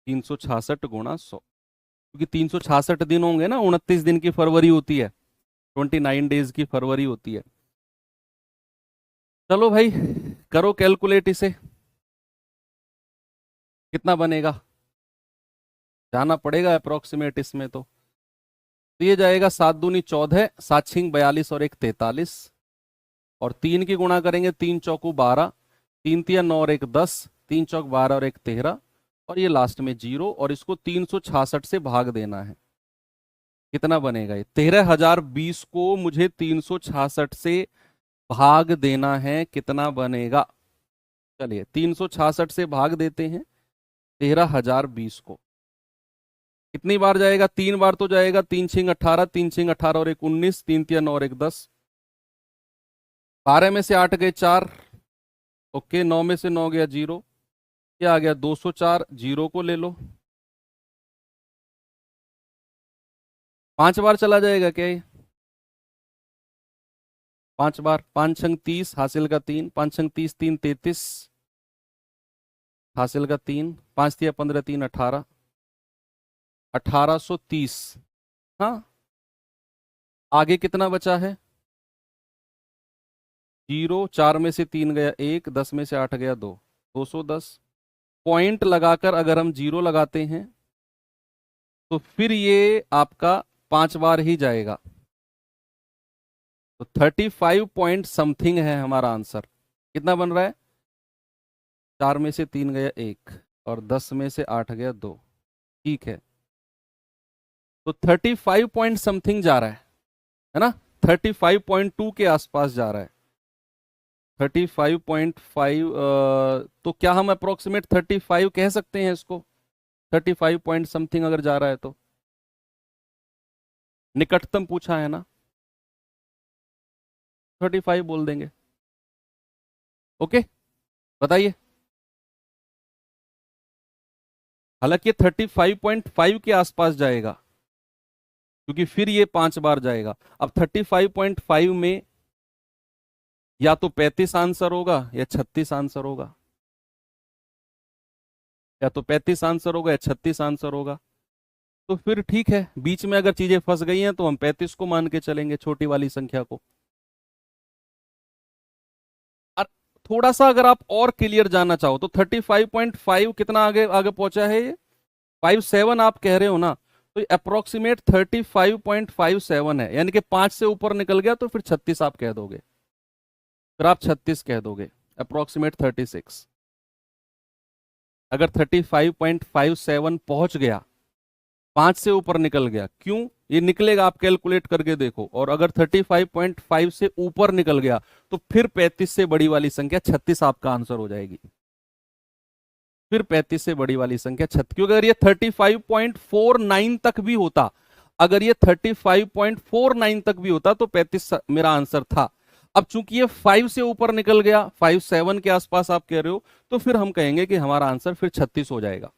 366 गुणा 100, क्योंकि 366 दिन होंगे ना, 29 दिन की फरवरी होती है, 29 डेज की फरवरी होती है। चलो भाई करो कैलकुलेट इसे, कितना बनेगा? जाना पड़ेगा अप्रोक्सीमेट इसमें तो ये जाएगा 7 दूनी 14, 7 छिंग 42 और 1 43, और 3 की गुणा करेंगे, 3 चौकू 12, 3 तिया 9 और 1 10, 3 चौक 12 और 1 13, और ये लास्ट में 0, और इसको 366 से भाग देना है। कितना बनेगा ये? 13,020 को मुझे 366 से भाग देना है, कितना बनेगा? चलिए 366 से भाग देते हैं 13,020 को। कितनी बार जाएगा? 3 बार तो जाएगा। 3 छिंग 18, 3 छिंग 18 और 1 19, 3 तिया 9 और 1 10, 12 में से 8 गए 4, ओके, 9 में से 9 गया 0, क्या आ गया? 204, 0 को ले लो। 5 बार चला जाएगा क्या ये? 5 बार, 5 छंग 30, हासिल का 3, 5 छंग 30, 3 33, हासिल का 3, 5 तिया 15, 3 18, 1830। हाँ, आगे कितना बचा है? 0, 4 में से 3 गया 1, 10 में से 8 गया 2, 210। पॉइंट लगाकर अगर हम 0 लगाते हैं तो फिर ये आपका 5 बार ही जाएगा, तो 35 पॉइंट समथिंग है हमारा आंसर। कितना बन रहा है? 4 में से 3 गया 1 और 10 में से 8 गया 2, ठीक है, तो 35 पॉइंट समथिंग जा रहा है ना? 35.2 के आसपास जा रहा है। 35.5, तो क्या हम अप्रोक्सीमेट 35 कह सकते हैं इसको? 35 पॉइंट समथिंग अगर जा रहा है तो निकटतम पूछा है ना, 35 बोल देंगे। ओके, बताइए। हालांकि ये 35.5 के आसपास जाएगा, क्योंकि फिर ये 5 बार जाएगा। अब 35.5 में या तो 35 आंसर होगा या 36 आंसर होगा, या तो 35 आंसर होगा या 36 आंसर होगा। तो फिर ठीक है, बीच में अगर चीजें फंस गई हैं तो हम 35 को मान के चलेंगे, छोटी वाली संख्या को। और थोड़ा सा अगर आप और क्लियर जानना चाहो तो 35.5 कितना आगे आगे पहुंचा है ये? 57 आप कह रहे हो ना, तो अप्रोक्सीमेट 35.57 है, यानी कि 5 से ऊपर निकल गया तो फिर 36 आप कह दोगे, फिर आप 36 कह दोगे, अप्रोक्सीमेट 36। अगर 35.57 पहुंच गया, 5 से ऊपर निकल गया, क्यों ये निकलेगा आप कैलकुलेट करके देखो, और अगर 35.5 से ऊपर निकल गया तो फिर 35 से बड़ी वाली संख्या 36 आपका आंसर हो जाएगी। फिर 35 से बड़ी वाली संख्या 36, क्योंकि अगर ये 35.49 तक भी होता, अगर ये 35.49 तक भी होता तो 35 मेरा आंसर था। अब चूंकि ये 5 से ऊपर निकल गया, 57 के आसपास आप कह रहे हो, तो फिर हम कहेंगे कि हमारा आंसर फिर 36 हो जाएगा।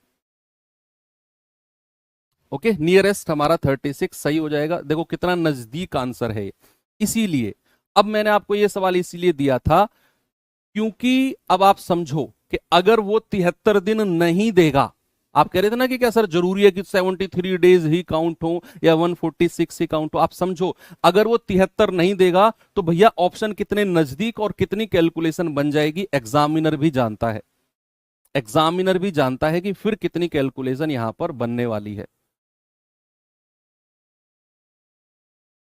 ओके, नियरेस्ट हमारा 36 सही हो जाएगा। देखो कितना नजदीक आंसर है। इसीलिए अब मैंने आपको ये सवाल इसीलिए दिया था क्योंकि अब आप समझो कि अगर वो 73 दिन नहीं देगा, आप कह रहे थे ना कि क्या सर जरूरी है कि 73 डेज ही काउंट हो या 146 ही काउंट हो, आप समझो अगर वो 73 नहीं देगा तो भैया ऑप्शन कितने नजदीक और कितनी कैलकुलेशन बन जाएगी, एग्जामिनर भी जानता है। एग्जामिनर भी जानता है कि फिर कितनी कैलकुलेशन यहां पर बनने वाली है।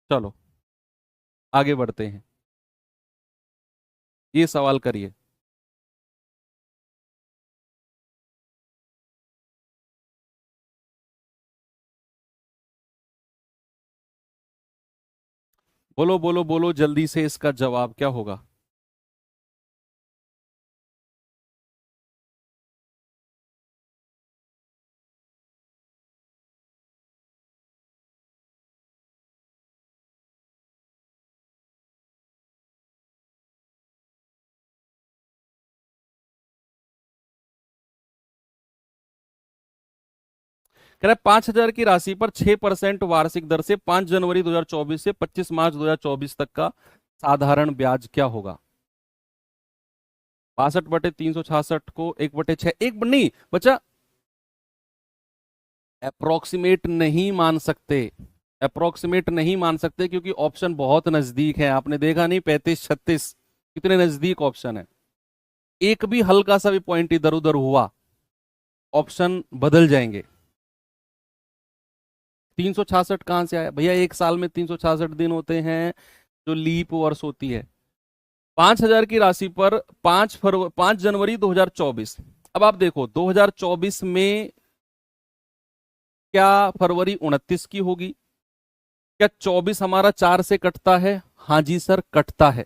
चलो आगे बढ़ते हैं, ये सवाल करिए। बोलो बोलो बोलो जल्दी से, इसका जवाब क्या होगा? कह रहा है 5,000 की राशि पर 6% वार्षिक दर से 5 जनवरी 2024 से 25 मार्च 2024 तक का साधारण ब्याज क्या होगा? 62/366 को 1/6, एक नहीं बच्चा, अप्रोक्सीमेट नहीं मान सकते। अप्रोक्सीमेट नहीं मान सकते क्योंकि ऑप्शन बहुत नजदीक है। आपने देखा नहीं 35 36 कितने नजदीक ऑप्शन है। एक भी हल्का सा भी पॉइंट इधर उधर हुआ ऑप्शन बदल जाएंगे। 366 कहां से आया भैया? एक साल में 366 दिन होते हैं जो लीप वर्ष होती है। 5,000 की राशि पर 5 जनवरी 2024। अब आप देखो 2024 में क्या फरवरी 29 की होगी? क्या 24 हमारा 4 से कटता है? हाँ जी सर कटता है,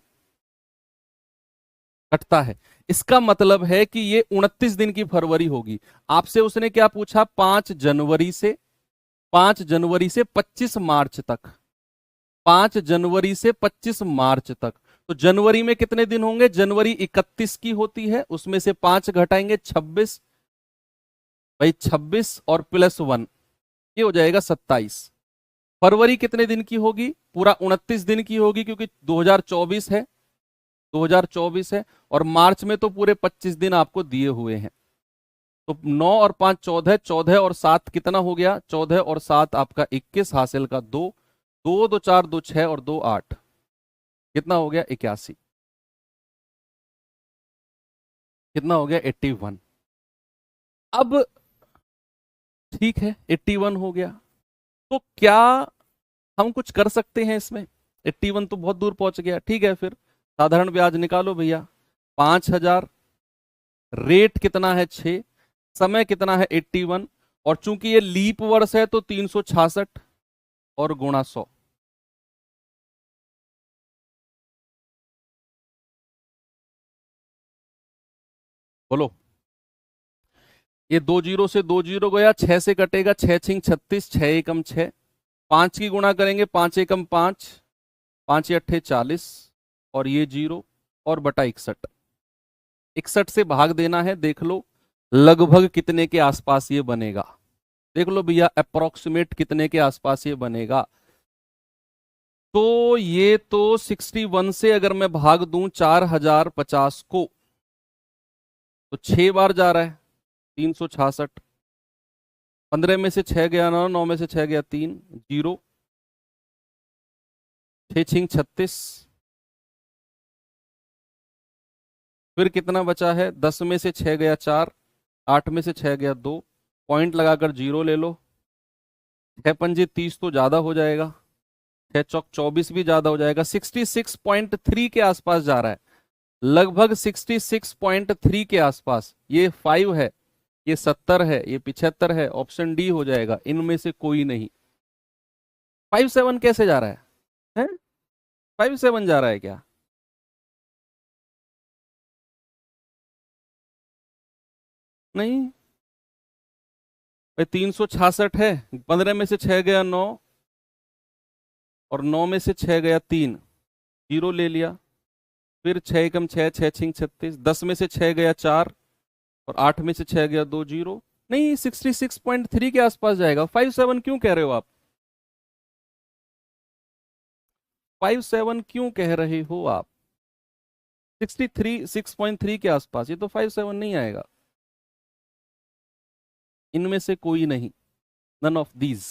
कटता है। इसका मतलब है कि ये 29 दिन की फरवरी होगी। आपसे उसने क्या पूछा? 5 जनवरी से, 5 जनवरी से 25 मार्च तक, 5 जनवरी से 25 मार्च तक। तो जनवरी में कितने दिन होंगे? जनवरी 31 की होती है, उसमें से 5 घटाएंगे 26, भाई 26 और +1 ये हो जाएगा 27। फरवरी कितने दिन की होगी? पूरा 29 दिन की होगी क्योंकि 2024 है, 2024 है। और मार्च में तो पूरे 25 दिन आपको दिए हुए हैं। तो 9 और 5 14, 14 और 7 कितना हो गया? 14 और 7 आपका 21, हासिल का 2, 2 2 4 2 6 और 2 8, कितना हो गया? 81। कितना हो गया? 81। अब ठीक है 81 हो गया, तो क्या हम कुछ कर सकते हैं इसमें? 81 तो बहुत दूर पहुंच गया। ठीक है फिर साधारण ब्याज निकालो भैया। 5,000, रेट कितना है? 6, समय कितना है? 81, और चूंकि ये लीप वर्ष है तो 366 और गुणा 100। बोलो, ये 2 जीरो से 2 जीरो गया, 6 से कटेगा, 6 छिंग 36, 6 एकम 6, 5 की गुणा करेंगे, 5 एकम 5, 5 अट्ठे 40, और ये 0 और बटा 61। 61 से भाग देना है, देख लो लगभग कितने के आसपास ये बनेगा। देख लो भैया अप्रोक्सीमेट कितने के आसपास ये बनेगा। तो ये तो 61 से अगर मैं भाग दूं 4050 को, तो 6 बार जा रहा है 366। 15 में से 6 गया 9, 9 में से 6 गया 3, 0, 6 छिंग 36, फिर कितना बचा है? 10 में से 6 गया 4, 8 में से 6 गया 2, पॉइंट लगाकर 0 ले लो। 6 पंजे 30 तो ज्यादा हो जाएगा, 6 चौक 24 भी ज्यादा हो जाएगा। 66.3 के आसपास जा रहा है, लगभग 66.3 के आसपास। ये 5 है, ये 70 है, ये 75 है। ऑप्शन डी हो जाएगा, इनमें से कोई नहीं। 57 कैसे जा रहा है? 57 जा रहा है क्या? नहीं भाई, 366 है, 15 में से 6 गया 9, और 9 में से 6 गया 3, 0 ले लिया। फिर 6 एकम 6, 6 छिंग 36, 10 में से 6 गया 4, और 8 में से 6 गया 2, 0, नहीं 66.3 के आसपास जाएगा। 57 क्यों कह रहे हो आप? 57 क्यों कह रहे हो आप? 6.3 के आसपास, ये तो 57 नहीं आएगा, इनमें से कोई नहीं, नन ऑफ दीज।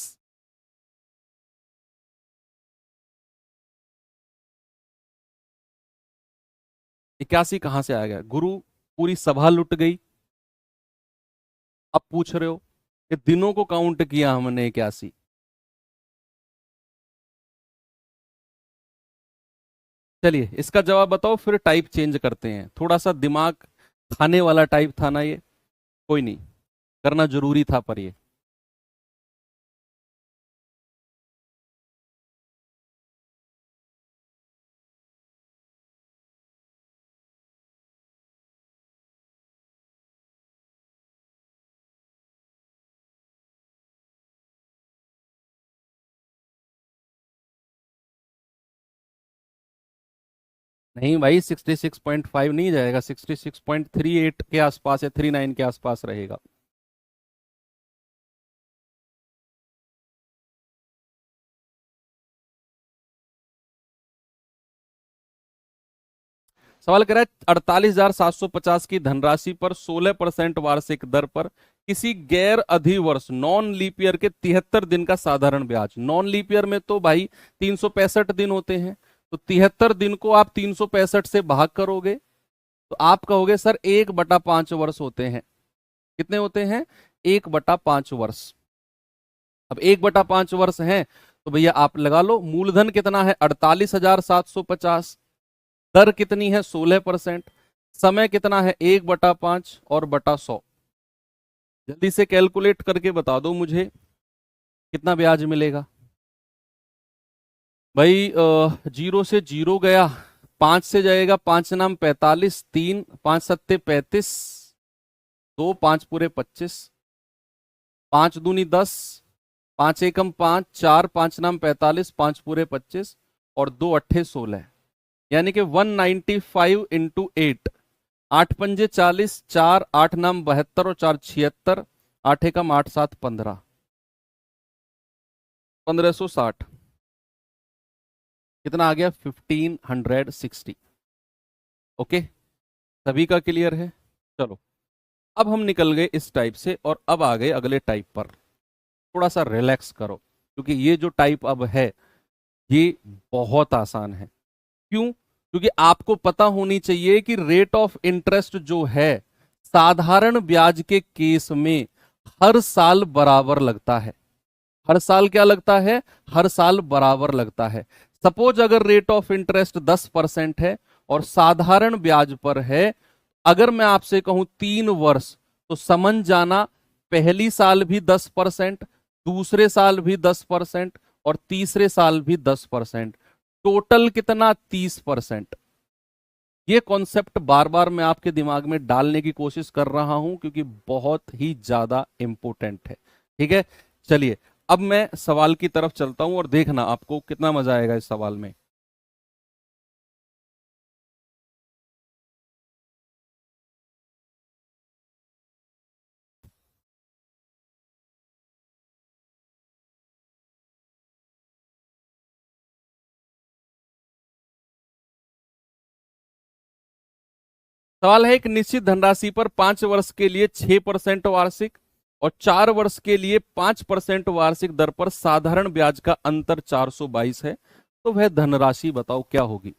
81 कहां से आ गया गुरु? पूरी सभा लुट गई, अब पूछ रहे हो कि दिनों को काउंट किया हमने 81। चलिए इसका जवाब बताओ, फिर टाइप चेंज करते हैं। थोड़ा सा दिमाग खाने वाला टाइप था ना ये, कोई नहीं, करना जरूरी था पर ये। नहीं भाई 66.5 नहीं जाएगा, 66.38 के आसपास या 39 के आसपास रहेगा। सवाल कर रहा है 48,750 की धनराशि पर 16% वार्षिक दर पर किसी गैर अधिवर्ष नॉन लीप ईयर के 73 दिन का साधारण ब्याज। नॉन लीप ईयर में तो भाई 365 दिन होते हैं, तो 73 दिन को आप 365 से भाग करोगे तो आप कहोगे सर 1/5 वर्ष होते हैं। कितने होते हैं? 1/5 वर्ष। अब 1/5 वर्ष है तो भैया आप लगा लो, मूलधन कितना है? 48,750। दर कितनी है? 16%। समय कितना है? 1/5 और बटा 100। जल्दी से कैलकुलेट करके बता दो मुझे कितना ब्याज मिलेगा। भाई 0 से 0 गया, 5 से जाएगा, 5 नाम 45, 3 5 सत्ते 35, 2 5 पूरे 25, 5 दूनी 10, 5 एकम 5, 4 5 नाम 45, 5 पूरे 25 और 2 अट्ठे 16, यानी कि 195 इंटू 8, 8 पंजे 40, 4 8 नाम 72 और 4 76, 8 एकम 8 7 15, 1560। कितना आ गया? 1560। ओके, सभी का क्लियर है? चलो अब हम निकल गए इस टाइप से और अब आ गए अगले टाइप पर। थोड़ा सा रिलैक्स करो क्योंकि ये जो टाइप अब है ये बहुत आसान है। क्यों? क्योंकि आपको पता होनी चाहिए कि रेट ऑफ इंटरेस्ट जो है साधारण ब्याज के केस में हर साल बराबर लगता है। हर साल क्या लगता है? हर साल बराबर लगता है। सपोज अगर रेट ऑफ इंटरेस्ट 10% है और साधारण ब्याज पर है, अगर मैं आपसे कहूं 3 वर्ष, तो समझ जाना पहली साल भी 10%, दूसरे साल भी 10% और तीसरे साल भी 10%, टोटल कितना? 30%। ये कॉन्सेप्ट बार बार मैं आपके दिमाग में डालने की कोशिश कर रहा हूं क्योंकि बहुत ही ज्यादा इंपॉर्टेंट है। ठीक है, चलिए अब मैं सवाल की तरफ चलता हूं और देखना आपको कितना मजा आएगा इस सवाल में। सवाल है एक निश्चित धनराशि पर 5 वर्ष के लिए 6% वार्षिक और 4 वर्ष के लिए 5% वार्षिक दर पर साधारण ब्याज का अंतर 422 है, तो वह धनराशि बताओ क्या होगी।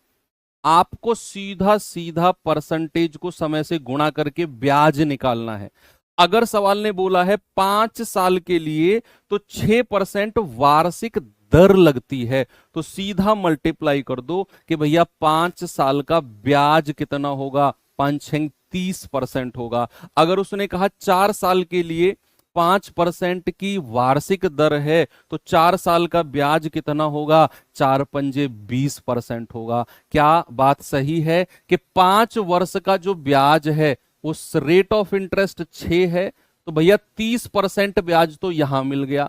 आपको सीधा सीधा परसेंटेज को समय से गुणा करके ब्याज निकालना है। अगर सवाल ने बोला है 5 साल के लिए तो 6% वार्षिक दर लगती है, तो सीधा मल्टीप्लाई कर दो कि भैया 5 साल का ब्याज कितना होगा। 5 30% होगा। अगर उसने कहा 4 साल के लिए 5% की वार्षिक दर है तो 4 साल का ब्याज कितना होगा? 4 पंजे 20% होगा। क्या बात सही है कि 5 वर्ष का जो ब्याज है उस रेट ऑफ इंटरेस्ट 6 है, तो भैया 30% ब्याज तो यहां मिल गया।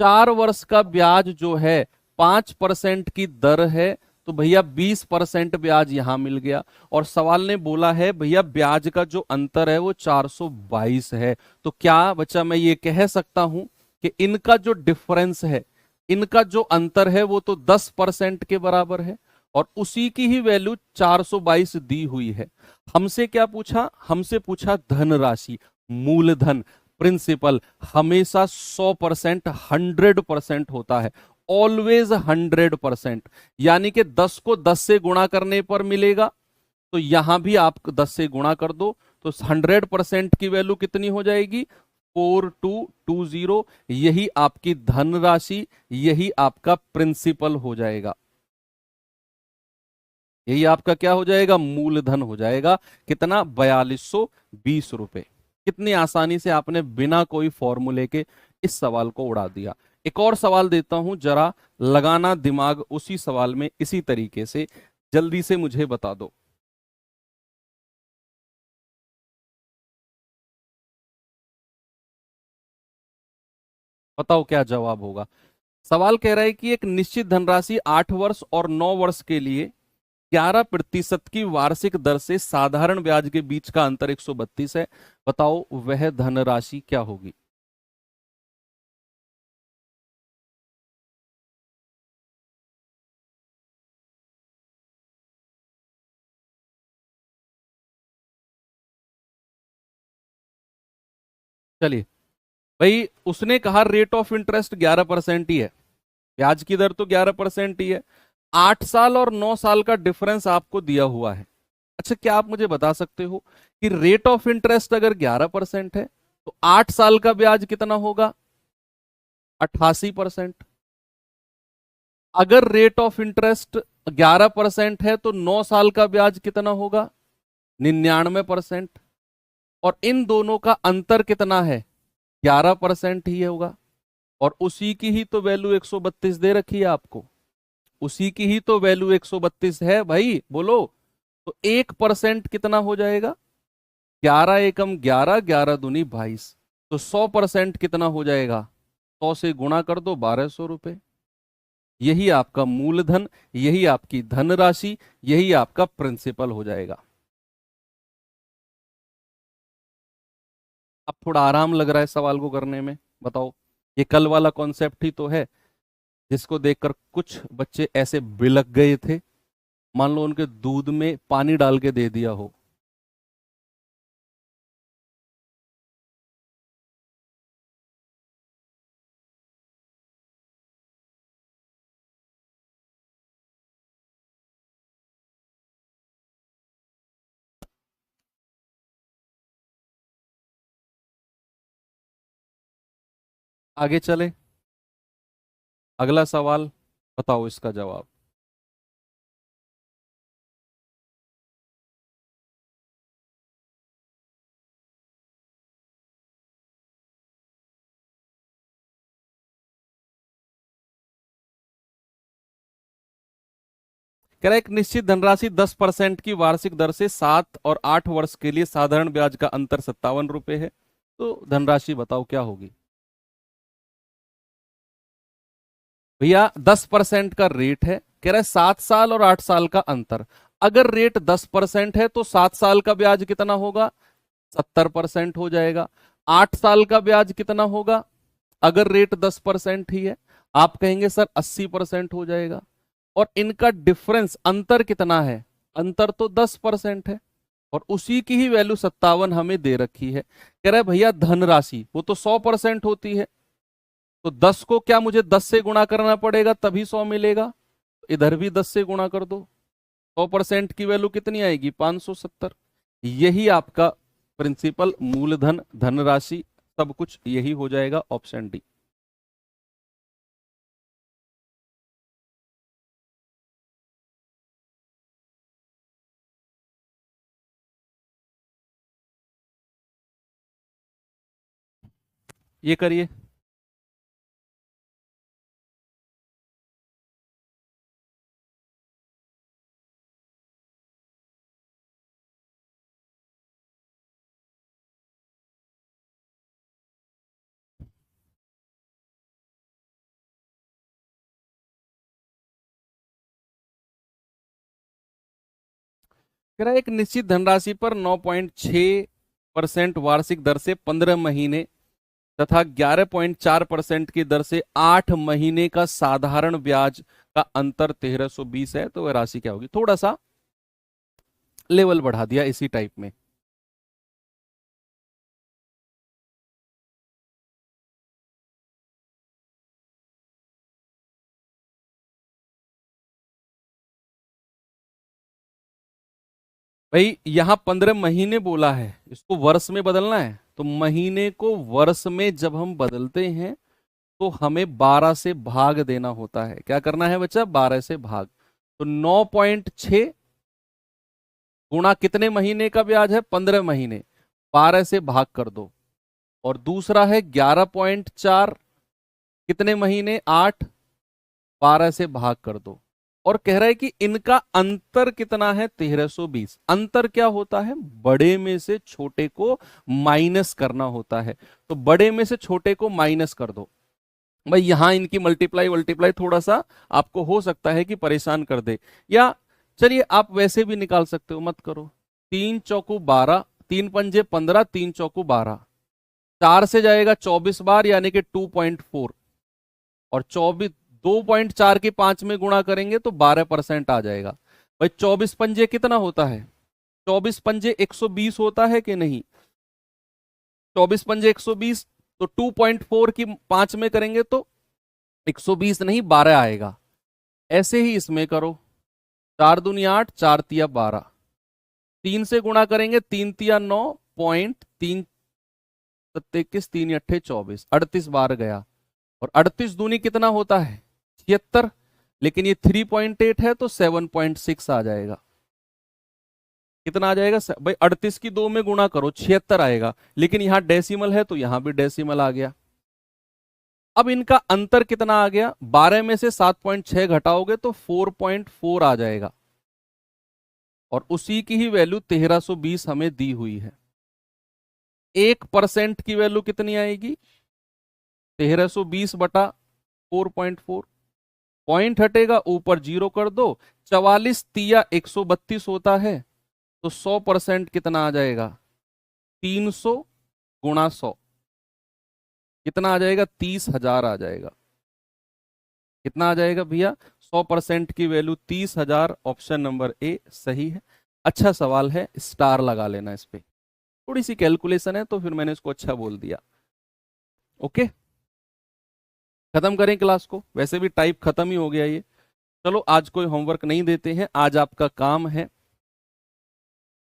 4 वर्ष का ब्याज जो है 5% की दर है तो भैया 20% ब्याज यहां मिल गया। और सवाल ने बोला है भैया ब्याज का जो अंतर है वो 422 है। तो क्या बच्चा मैं ये कह सकता हूं कि इनका जो डिफरेंस है, इनका जो अंतर है वो तो 10% के बराबर है, और उसी की ही वैल्यू 422 दी हुई है। हमसे क्या पूछा? हमसे पूछा धनराशि, मूलधन, प्रिंसिपल। हमेशा 100%, 100% होता है, ऑलवेज 100%। यानी कि 10 को 10 से गुणा करने पर मिलेगा, तो यहां भी आप 10 से गुणा कर दो, तो 100% की वैल्यू कितनी हो जाएगी? 4220। यही आपकी धनराशि, यही आपका प्रिंसिपल हो जाएगा, यही आपका क्या हो जाएगा? मूलधन हो जाएगा। कितना? 4220 रुपए। कितनी आसानी से आपने बिना कोई फॉर्मूले के इस सवाल को उड़ा दिया। एक और सवाल देता हूं, जरा लगाना दिमाग उसी सवाल में, इसी तरीके से जल्दी से मुझे बता दो। बताओ क्या जवाब होगा। सवाल कह रहा है कि एक निश्चित धनराशि 8 वर्ष और 9 वर्ष के लिए 11% की वार्षिक दर से साधारण ब्याज के बीच का अंतर 132 है। बताओ वह धनराशि क्या होगी? चलिए भाई, उसने कहा रेट ऑफ इंटरेस्ट 11% ही है, ब्याज की दर तो 11% ही है। 8 साल और 9 साल का डिफरेंस आपको दिया हुआ है। अच्छा, क्या आप मुझे बता सकते हो कि रेट ऑफ इंटरेस्ट अगर 11% है तो 8 साल का ब्याज कितना होगा? 88%। अगर रेट ऑफ इंटरेस्ट 11% है तो 9 साल का ब्याज कितना होगा? 99%। और इन दोनों का अंतर कितना है? 11% ही होगा। और उसी की ही तो वैल्यू 132 दे रखी है आपको, उसी की ही तो वैल्यू 132 है भाई, बोलो। तो 1% कितना हो जाएगा? 11 एकम 11, 11 दूनी 22। तो 100% कितना हो जाएगा? 100 से गुणा कर दो, 1200 रुपए। यही आपका मूलधन, यही आपकी धनराशि, यही आपका प्रिंसिपल हो जाएगा। अब थोड़ा आराम लग रहा है सवाल को करने में? बताओ। ये कल वाला कॉन्सेप्ट ही तो है जिसको देखकर कुछ बच्चे ऐसे बिलक गए थे, मान लो उनके दूध में पानी डाल के दे दिया हो। आगे चले, अगला सवाल, बताओ इसका जवाब। कह रहा है एक निश्चित धनराशि 10% की वार्षिक दर से 7 और 8 वर्ष के लिए साधारण ब्याज का अंतर 57 रुपए है। तो धनराशि बताओ क्या होगी? भैया 10% का रेट है, कह रहा है 7 साल और 8 साल का अंतर। अगर रेट 10% है तो 7 साल का ब्याज कितना होगा? 70% हो जाएगा। 8 साल का ब्याज कितना होगा अगर रेट 10% ही है? आप कहेंगे सर 80% हो जाएगा। और इनका डिफरेंस, अंतर कितना है? अंतर तो 10% है, और उसी की ही वैल्यू 57 हमें दे रखी है। कह रहा है भैया धनराशि वो तो 100% होती है, तो 10 को क्या मुझे 10 से गुणा करना पड़ेगा तभी 100 मिलेगा? इधर भी 10 से गुणा कर दो, 100% की वैल्यू कितनी आएगी? 570। यही आपका प्रिंसिपल, मूलधन, धनराशि, सब कुछ यही हो जाएगा, ऑप्शन डी। ये करिए। कह रहा है एक निश्चित धनराशि पर 9.6% वार्षिक दर से 15 महीने तथा 11.4% की दर से 8 महीने का साधारण ब्याज का अंतर 1320 है, तो वह राशि क्या होगी। थोड़ा सा लेवल बढ़ा दिया इसी टाइप में। भाई यहां 15 महीने बोला है, इसको वर्ष में बदलना है, तो महीने को वर्ष में जब हम बदलते हैं तो हमें 12 से भाग देना होता है। क्या करना है बच्चा, 12 से भाग। तो 9.6 गुणा कितने महीने का ब्याज है, 15 महीने, 12 से भाग कर दो। और दूसरा है 11.4 कितने महीने, 8, 12 से भाग कर दो। और कह रहा है कि इनका अंतर कितना है, 1320। अंतर क्या होता है, बड़े में से छोटे को माइनस करना होता है। तो बड़े में से छोटे को माइनस कर दो। भाई यहां इनकी मल्टीप्लाई वल्टीप्लाई थोड़ा सा आपको हो सकता है कि परेशान कर दे, या चलिए आप वैसे भी निकाल सकते हो, मत करो। 3 चौकू 12, 3 पंजे 15, 3 चौकू 12, 4 से जाएगा 24 बार यानी कि 2.4, और 24 2.4 की 5 में गुणा करेंगे तो 12% आ जाएगा। भाई 24 पंजे कितना होता है, 24 पंजे 120 होता है कि नहीं, 24 पंजे 120, तो 2.4 की 5 में करेंगे तो 120 नहीं 12 आएगा। ऐसे ही इसमें करो, 4 दूनी 8, 4 तिया 12, 3 से गुणा करेंगे, 3 तिया 9, पॉइंट 3 21, 3 अट्ठे 24, 38 बार गया। और 38 दूनी कितना होता है, 76, लेकिन ये 3.8 है तो 7.6 आ जाएगा। कितना आ जाएगा भाई, 38 की 2 में गुणा करो 76 आएगा, लेकिन यहां डेसिमल है तो यहां भी डेसिमल आ गया। अब इनका अंतर कितना आ गया, 12 में से 7.6 घटाओगे तो 4.4 आ जाएगा। और उसी की ही वैल्यू 1320 हमें दी हुई है। 1% की वैल्यू कितनी आएगी, 1320 बटा 4.4, पॉइंट हटेगा ऊपर 0 कर दो, 44 तिया 132 होता है, तो 100% कितना आ जाएगा, 300 गुणा 100 कितना आ जाएगा, 30,000 आ जाएगा। कितना आ जाएगा भैया, 100% की वैल्यू 30,000। ऑप्शन नंबर ए सही है। अच्छा सवाल है, स्टार लगा लेना इस पे, थोड़ी सी कैलकुलेशन है तो फिर मैंने इसको अच्छा बोल दिया। ओके, खत्म करें क्लास को, वैसे भी टाइप खत्म ही हो गया ये। चलो आज कोई होमवर्क नहीं देते हैं, आज आपका काम है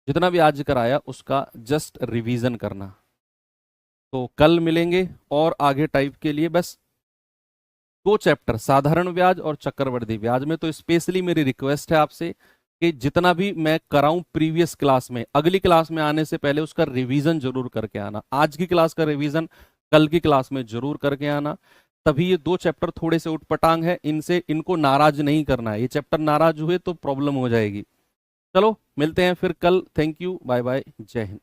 जितना भी आज कराया उसका जस्ट रिवीजन करना। तो कल मिलेंगे और आगे टाइप के लिए बस 2 चैप्टर, साधारण ब्याज और चक्रवृद्धि ब्याज में। तो स्पेशली मेरी रिक्वेस्ट है आपसे कि जितना भी मैं कराऊं प्रीवियस क्लास में, अगली क्लास में आने से पहले उसका रिवीजन जरूर करके आना। आज की क्लास का रिवीजन कल की क्लास में जरूर करके आना, तभी ये 2 चैप्टर थोड़े से उठपटांग है, इनको नाराज नहीं करना है। ये चैप्टर नाराज हुए तो प्रॉब्लम हो जाएगी। चलो मिलते हैं फिर कल, थैंक यू, बाय बाय, जय हिंद।